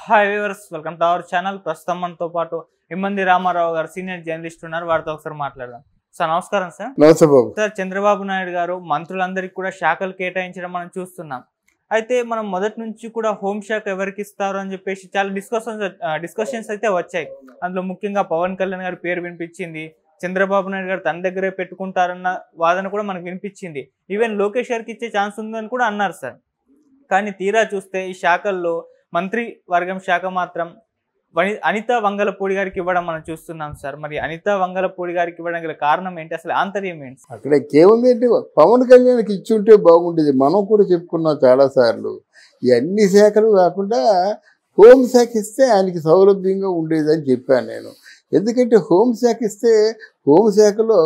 Hi viewers, welcome to our channel. ప్రస్తుతం మనతో పాటు ఇమ్మంది రామారావు గారు సీనియర్ జర్నలిస్ట్ ఉన్నారు. వారితో ఒకసారి మాట్లాడదాం. సార్ నమస్కారం. సార్ నమస్తే బాబు. సార్, చంద్రబాబు నాయుడు గారు మంత్రులందరికీ కూడా శాఖలు కేటాయించడం మనం చూస్తున్నాం. అయితే మనం మొదటి నుంచి కూడా హోంశాఖ ఎవరికి ఇస్తారు అని చెప్పేసి చాలా డిస్కషన్స్ అయితే వచ్చాయి. అందులో ముఖ్యంగా పవన్ కళ్యాణ్ గారి పేరు వినిపించింది. చంద్రబాబు నాయుడు గారు తన దగ్గరే పెట్టుకుంటారన్న వాదన కూడా మనకు వినిపించింది. ఈవెన్ లోకేష్ గారికి ఇచ్చే ఛాన్స్ ఉందని కూడా అన్నారు సార్. కానీ తీరా చూస్తే ఈ శాఖల్లో మంత్రి వర్గం శాఖ మాత్రం అనితా వంగలపూడి గారికి ఇవ్వడం మనం చూస్తున్నాం సార్. మరి అనితా వంగలపూడి గారికి ఇవ్వడం గల కారణం ఏంటి, అసలు ఆంతర్యం ఏంటి? అక్కడ ఏముంది అంటే పవన్ కళ్యాణ్కి ఇచ్చి ఉంటే బాగుండేది. మనం కూడా చెప్పుకున్నాం చాలాసార్లు. ఈ అన్ని శాఖలు కాకుండా హోంశాఖ ఇస్తే ఆయనకి సౌలభ్యంగా ఉండేది అని చెప్పాను నేను. ఎందుకంటే హోంశాఖ ఇస్తే హోంశాఖలో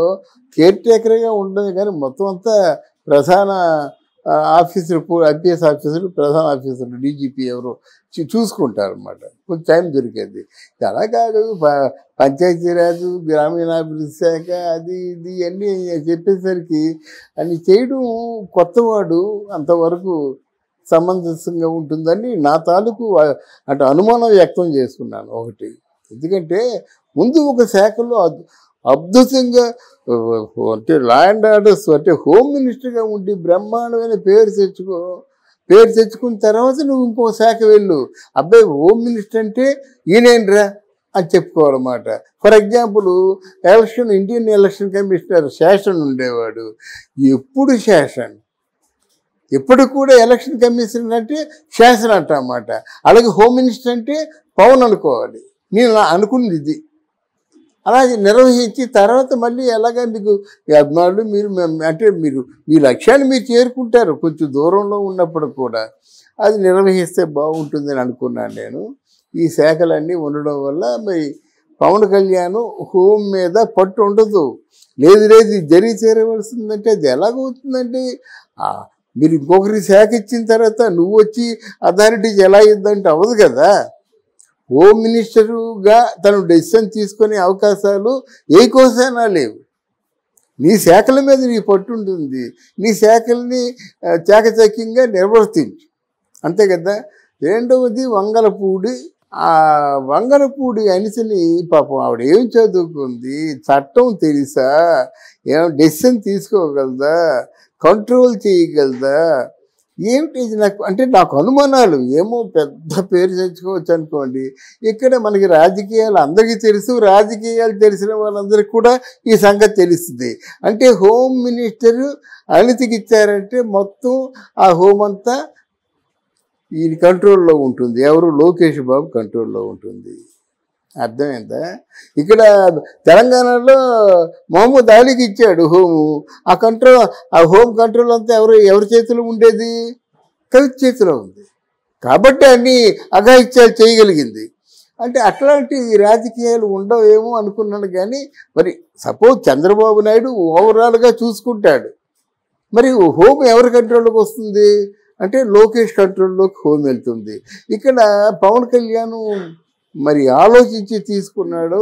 కేర్ టేకర్గా ఉండదు, కానీ మొత్తం అంతా ప్రధాన ఆఫీసర్, ఐపీఎస్ ఆఫీసర్లు, ప్రధాన ఆఫీసర్లు, డీజీపీ ఎవరు చూసుకుంటారు అన్నమాట. కొంచెం టైం దొరికేది. అలా కాదు, పంచాయతీరాజు, గ్రామీణాభివృద్ధి శాఖ, అది ఇది అన్నీ చెప్పేసరికి అన్ని చేయడం కొత్తవాడు అంతవరకు సమంజసంగా ఉంటుందని నా తాలూకు అంటే అనుమానం వ్యక్తం చేసుకున్నాను ఒకటి. ఎందుకంటే ముందు ఒక శాఖలో అద్భుతంగా అంటే లా అండ్ ఆర్డర్స్ అంటే హోమ్ మినిస్టర్గా ఉండి బ్రహ్మాండమైన పేరు తెచ్చుకున్న తర్వాత నువ్వు ఇంకో శాఖ వెళ్ళు. అబ్బాయి హోమ్ మినిస్టర్ అంటే ఈయనేంట్రా అని చెప్పుకోవాలన్నమాట. For example Indian election commissioner Seshan ఉండేవాడు. ఎప్పుడు శేషన్, ఎప్పుడు కూడా ఎలక్షన్ కమిషనర్ అంటే శేషన్ అంట అన్నమాట. అలాగే హోమ్ మినిస్టర్ అంటే పవన్ అనుకోవాలి. నేను అనుకున్నది ఇది. అలాగే నిర్వహించి తర్వాత మళ్ళీ ఎలాగా మీకు అభిమానులు మీరు అంటే మీ లక్ష్యాన్ని మీరు చేరుకుంటారు కొంచెం దూరంలో ఉన్నప్పుడు కూడా. అది నిర్వహిస్తే బాగుంటుందని అనుకున్నాను నేను. ఈ శాఖలన్నీ ఉండడం వల్ల మరి పవన్ కళ్యాణ్ హోం మీద పట్టు ఉండదు. లేదు జరిగి చేరవలసిందంటే అది ఎలాగవుతుందంటే మీరు ఇంకొకరికి శాఖ ఇచ్చిన తర్వాత నువ్వు వచ్చి అథారిటీస్ ఎలా ఇద్దంటే అవ్వదు కదా. హోమ్ మినిస్టరుగా తను డెసిషన్ తీసుకునే అవకాశాలు ఏ కోసైనా లేవు. నీ శాఖల మీద నీ పట్టు ఉంటుంది. నీ శాఖల్ని చాకచక్యంగా నిర్వర్తించు, అంతే కదా. రెండవది వంగలపూడి. ఆ వంగలపూడి అనిసిని పాపం ఆవిడ ఏం చదువుకుంది, చట్టం తెలుసా, ఏం డెసిషన్ తీసుకోగలదా, కంట్రోల్ చేయగలదా, ఏమిటి నాకు అనుమానాలు. ఏమో పెద్ద పేరు తెచ్చుకోవచ్చు అనుకోండి. ఇక్కడ మనకి రాజకీయాలు అందరికీ తెలుసు, రాజకీయాలు తెలిసిన వాళ్ళందరికీ కూడా ఈ సంగతి తెలుస్తుంది. అంటే హోమ్ మినిస్టర్ అనితికి ఇచ్చారంటే మొత్తం ఆ హోమ్ అంతా ఈయన కంట్రోల్లో ఉంటుంది. ఎవరు? లోకేష్ బాబు కంట్రోల్లో ఉంటుంది. అర్థమైందా? ఇక్కడ తెలంగాణలో మహమ్మద్ అలీకి ఇచ్చాడు హోము. ఆ హోమ్ కంట్రోల్ అంతా ఎవరి చేతిలో ఉండేది? కవిత చేతిలో ఉంది. కాబట్టి అన్ని అఘాయిత్యాలు చేయగలిగింది. అంటే అట్లాంటి రాజకీయాలు ఉండవేమో అనుకున్నాను. కానీ మరి సపోజ్ చంద్రబాబు నాయుడు ఓవరాల్గా చూసుకుంటాడు. మరి హోమ్ ఎవరి కంట్రోల్లోకి వస్తుంది అంటే లోకేష్ కంట్రోల్లోకి హోమ్ వెళ్తుంది. ఇక్కడ పవన్ కళ్యాణ్ మరి ఆలోచించి తీసుకున్నాడు.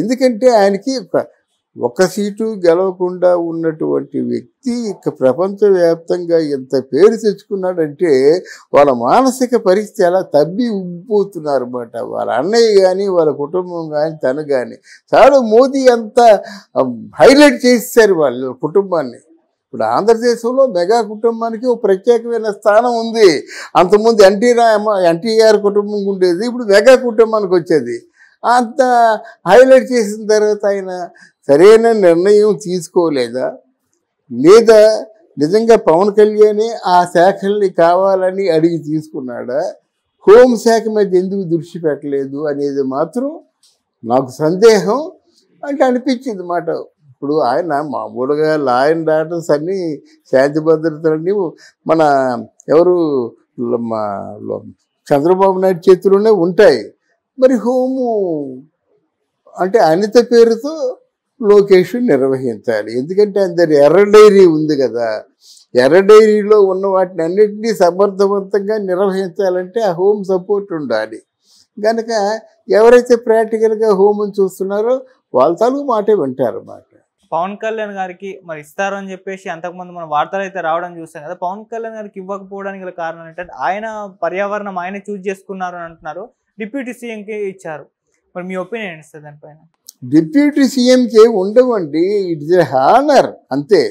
ఎందుకంటే ఆయనకి ఒక్క సీటు గెలవకుండా ఉన్నటువంటి వ్యక్తి ప్రపంచవ్యాప్తంగా ఎంత పేరు తెచ్చుకున్నాడంటే వాళ్ళ మానసిక పరిస్థితి ఎలా తబ్బి ఉబ్బిపోతున్నారు అన్నమాట. వాళ్ళ అన్నయ్య కానీ వాళ్ళ కుటుంబం కానీ తను కానీ చాలా మోదీ అంతా హైలైట్ చేశారు వాళ్ళ కుటుంబాన్ని. ఇప్పుడు ఆంధ్రదేశంలో మెగా కుటుంబానికి ఒక ప్రత్యేకమైన స్థానం ఉంది. అంతకుముందు ఎన్టీఆర్ కుటుంబం ఉండేది, ఇప్పుడు మెగా కుటుంబానికి వచ్చేది. అంత హైలైట్ చేసిన తర్వాత ఆయన సరైన నిర్ణయం తీసుకోలేదా, లేదా నిజంగా పవన్ కళ్యాణ్ ఆ శాఖల్ని కావాలని అడిగి తీసుకున్నాడా, హోంశాఖ మీద ఎందుకు దృష్టి పెట్టలేదు అనేది మాత్రం నాకు సందేహం అంటే అనిపించింది అన్నమాట. ఇప్పుడు ఆయన మామూలుగా లా అండ్ ఆర్డర్స్ అన్నీ, శాంతి భద్రతలన్నీ మన ఎవరు చంద్రబాబు నాయుడు చేతిలోనే ఉంటాయి. మరి హోము అంటే అనిత పేరుతో లోకేష్ నిర్వహించాలి. ఎందుకంటే అందరి ఎర్ర డైరీ ఉంది కదా. ఎర్ర డైరీలో ఉన్న వాటిని అన్నింటినీ సమర్థవంతంగా నిర్వహించాలంటే ఆ హోమ్ సపోర్ట్ ఉండాలి. కనుక ఎవరైతే ప్రాక్టికల్గా హోమ్ని చూస్తున్నారో వాళ్ళ తాలూకు మాటే వింటారు అన్నమాట. పవన్ కళ్యాణ్ గారికి మరి ఇస్తారు అని చెప్పేసి అంతకుముందు మన వార్తలు అయితే రావడం చూసాం కదా. పవన్ కళ్యాణ్ గారికి ఇవ్వకపోవడానికి గల కారణం ఏంటంటే ఆయన పర్యావరణం ఆయన చూజ్ చేసుకున్నారు అని అంటున్నారు. డిప్యూటీ సీఎంకి ఇచ్చారు. మరి మీ ఒపీనియన్ ఏంటి సార్ దానిపైన? డిప్యూటీ సీఎంకి ఉండవండి, ఇట్స్ ఏ హానర్ అంతే.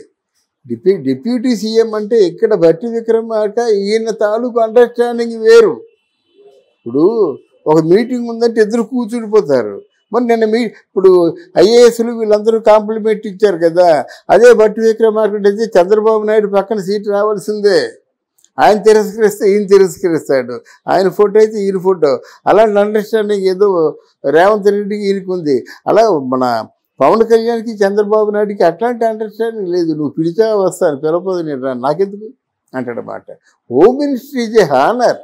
డిప్యూటీ సీఎం అంటే ఇక్కడ భట్టి విక్రమార్క ఈయన తాలూకు అండర్స్టాండింగ్ వేరు. ఇప్పుడు ఒక మీటింగ్ ఉందంటే ఇద్దరు కూర్చుడిపోతారు. మరి నిన్న ఇప్పుడు ఐఏఎస్లు వీళ్ళందరూ కాంప్లిమెంట్ ఇచ్చారు కదా, అదే భట్టి విక్రమార్క అయితే చంద్రబాబు నాయుడు పక్కన సీట్ రావాల్సిందే. ఆయన తిరస్కరిస్తే ఈయన తిరస్కరిస్తాడు, ఆయన ఫోటో అయితే ఈయన ఫోటో. అలాంటి అండర్స్టాండింగ్ ఏదో రేవంత్ రెడ్డికి ఈయనకు ఉంది. అలా మన పవన్ కళ్యాణ్కి చంద్రబాబు నాయుడికి అట్లాంటి అండర్స్టాండింగ్ లేదు. నువ్వు పిలిచా వస్తాను, పిలవదు నేను రాను, నాకెందుకు అంటాడన్నమాట. Home ministry is a honour.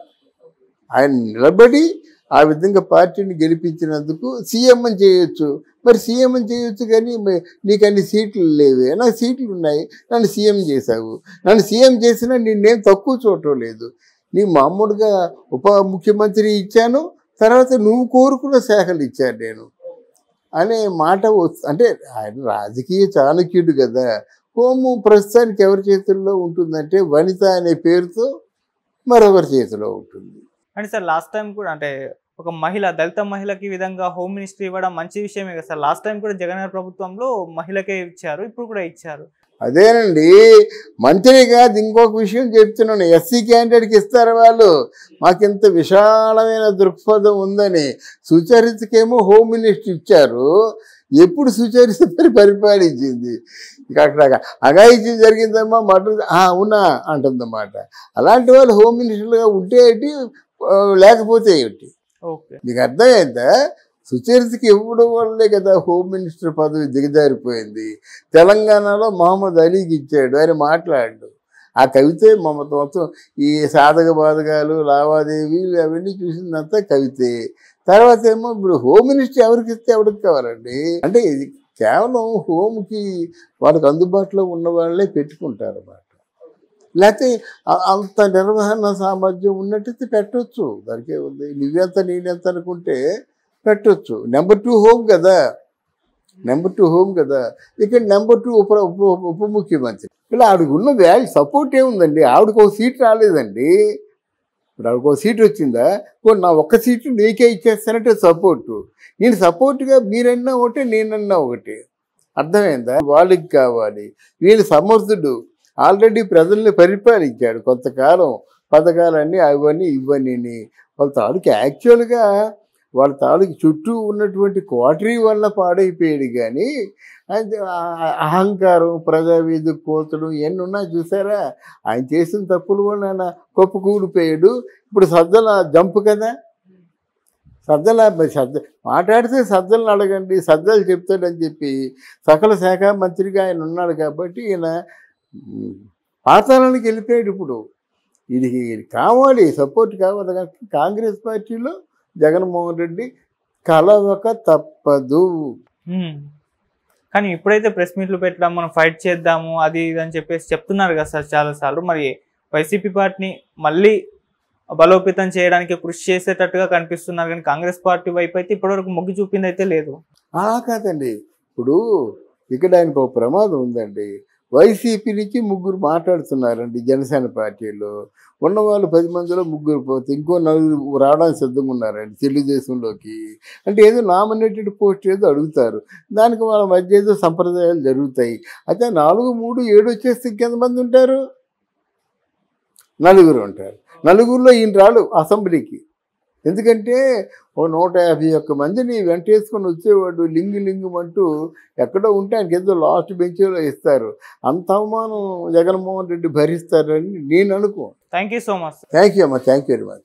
ఆయన నిలబడి ఆ విధంగా పార్టీని గెలిపించినందుకు సీఎం అని చేయొచ్చు. మరి సీఎం అని చేయొచ్చు కానీ నీకు అన్ని సీట్లు లేవే. నాకు సీట్లు ఉన్నాయి, నన్ను సీఎం చేశావు. నన్ను సీఎం చేసినా నిన్నేం తక్కువ చూడటం లేదు. నీ మామూలుగా ఉప ముఖ్యమంత్రి ఇచ్చాను, తర్వాత నువ్వు కోరుకున్న శాఖలు ఇచ్చాను నేను అనే మాట అంటే ఆయన రాజకీయ చాణక్యుడు కదా. హోము ప్రస్తుతానికి ఎవరి చేతుల్లో ఉంటుందంటే వనిత అనే పేరుతో మరొకరి చేతిలో ఉంటుంది. అంటే సార్ లాస్ట్ టైం కూడా అంటే ఒక మహిళ, దళిత మహిళకి ఈ విధంగా హోమ్ మినిస్ట్రీ ఇవ్వడం మంచి విషయమే కదా సార్. లాస్ట్ టైం కూడా జగన్ గారి ప్రభుత్వంలో మహిళకే ఇచ్చారు, ఇప్పుడు కూడా ఇచ్చారు. అదేనండి, మంత్రి కాదు, ఇంకొక విషయం చెప్తున్నాను. ఎస్సీ క్యాండిడేట్కి ఇస్తారు వాళ్ళు. మాకింత విశాలమైన దృక్పథం ఉందని. సుచరితకేమో హోమ్ మినిస్టర్ ఇచ్చారు. ఎప్పుడు సుచరిత పరిపాలించింది? అక్కడ అఘాయిత్యం జరిగిందమ్మా మాట అవునా అంటుందన్నమాట. అలాంటి వాళ్ళు హోమ్ మినిస్టర్గా ఉంటే ఏంటి, లేకపోతే ఏంటి? ఓకే, మీకు అర్థమైందా? సుచరితకి ఇవ్వడం వల్లే కదా హోమ్ మినిస్టర్ పదవి దిగజారిపోయింది. తెలంగాణలో మహమ్మద్ అలీకి ఇచ్చాడు, ఆయన మాట్లాడు. ఆ కవితే మొత్తం ఈ సాధక బాధకాలు లావాదేవీలు అవన్నీ చూసిందంతా కవితే. తర్వాత ఏమో ఇప్పుడు హోమ్ మినిస్టర్ ఎవరికి ఇస్తే ఎవరికి కావాలండి? అంటే ఇది కేవలం హోమ్కి వాళ్ళకి అందుబాటులో ఉన్న వాళ్ళే పెట్టుకుంటారు అన్నమాట. లేకపోతే అంత నిర్వహణ సామర్థ్యం ఉన్నట్టయితే పెట్టవచ్చు, దానికే ఉంది. నువ్వెంత నేనెంత అనుకుంటే పెట్టవచ్చు. నెంబర్ 2 హోమ్ కదా, నెంబర్ 2 హోమ్ కదా. ఇక్కడ నెంబర్ 2 ఉప ముఖ్యమంత్రి. ఇలా ఆవిడకు ఉన్న వాల్యూ సపోర్ట్ ఏముందండి? ఆవిడకు ఒక సీట్ రాలేదండి. ఇప్పుడు ఆవిడకు ఒక సీట్ వచ్చిందా? నా ఒక్క సీటు నీకే ఇచ్చేస్తానంటే సపోర్టు. నేను సపోర్ట్గా మీరన్నా ఒకటే, నేనన్నా ఒకటి. అర్థమైందా? వాళ్ళకి కావాలి. వీళ్ళు సమర్థుడు, ఆల్రెడీ ప్రజల్ని పరిపాలించాడు కొంతకాలం. పథకాలన్నీ అవన్నీ ఇవన్నీ వాళ్ళ తాలూకు యాక్చువల్గా వాళ్ళ తాలూకు చుట్టూ ఉన్నటువంటి క్వార్టరీ వల్ల పాడైపోయాడు. కానీ అహంకారం, ప్రజావీధి కోతలు ఇవన్నీ ఉన్నాయి చూసారా? ఆయన చేసిన తప్పుల వల్ల ఆయన కొప్పుకూలిపోయాడు. ఇప్పుడు సజ్జల జంపు కదా, మాట్లాడితే సజ్జలను అడగండి, సజ్జలు చెప్తాడని చెప్పి సకల శాఖ మంత్రిగా ఆయన ఉన్నాడు. కాబట్టి ఈయన పాతాళానికి వెళ్ళిపోయాడు. ఇప్పుడు ఇది కావాలి, సపోర్ట్ కావాలి. కాంగ్రెస్ పార్టీలో జగన్మోహన్ రెడ్డి కలవక తప్పదు. కానీ ఇప్పుడైతే ప్రెస్ మీట్లు పెట్టడం, మనం ఫైట్ చేద్దాము అది ఇది అని చెప్పేసి చెప్తున్నారు కదా సార్ చాలాసార్లు. మరి వైసీపీ పార్టీని మళ్ళీ బలోపేతం చేయడానికి కృషి చేసేటట్టుగా కనిపిస్తున్నారు, కానీ కాంగ్రెస్ పార్టీ వైపు అయితే ఇప్పటివరకు మొగ్గు చూపింది అయితే లేదు. అలా కాదండి, ఇప్పుడు ఇక్కడ ఆయనకు ఒక ప్రమాదం ఉందండి. వైసీపీ నుంచి 3 మాట్లాడుతున్నారండి. జనసేన పార్టీలో ఉన్నవాళ్ళు 10 మందిలో 3 పోతే ఇంకో 4 రావడానికి సిద్ధంగా ఉన్నారండి తెలుగుదేశంలోకి. అంటే ఏదో నామినేటెడ్ పోస్ట్ ఏదో అడుగుతారు, దానికి వాళ్ళ మధ్య ఏదో సంప్రదాయాలు జరుగుతాయి. అయితే 4, 3, 7 వచ్చేస్తే ఇంకెంతమంది ఉంటారు? 4 ఉంటారు. 4లో ఈయన రాడు అసెంబ్లీకి. ఎందుకంటే ఓ 151 మందిని వెంటేసుకొని వచ్చేవాడు. లింగు అంటూ ఎక్కడో ఉంటే ఆయనకి ఏదో లాస్ట్ బెంచ్లో ఇస్తారు. అంత అవమానం జగన్మోహన్ రెడ్డి భరిస్తారని నేను అనుకో. Thank you so much. Thank you అమ్మా, థ్యాంక్ యూ వెరీ మచ్.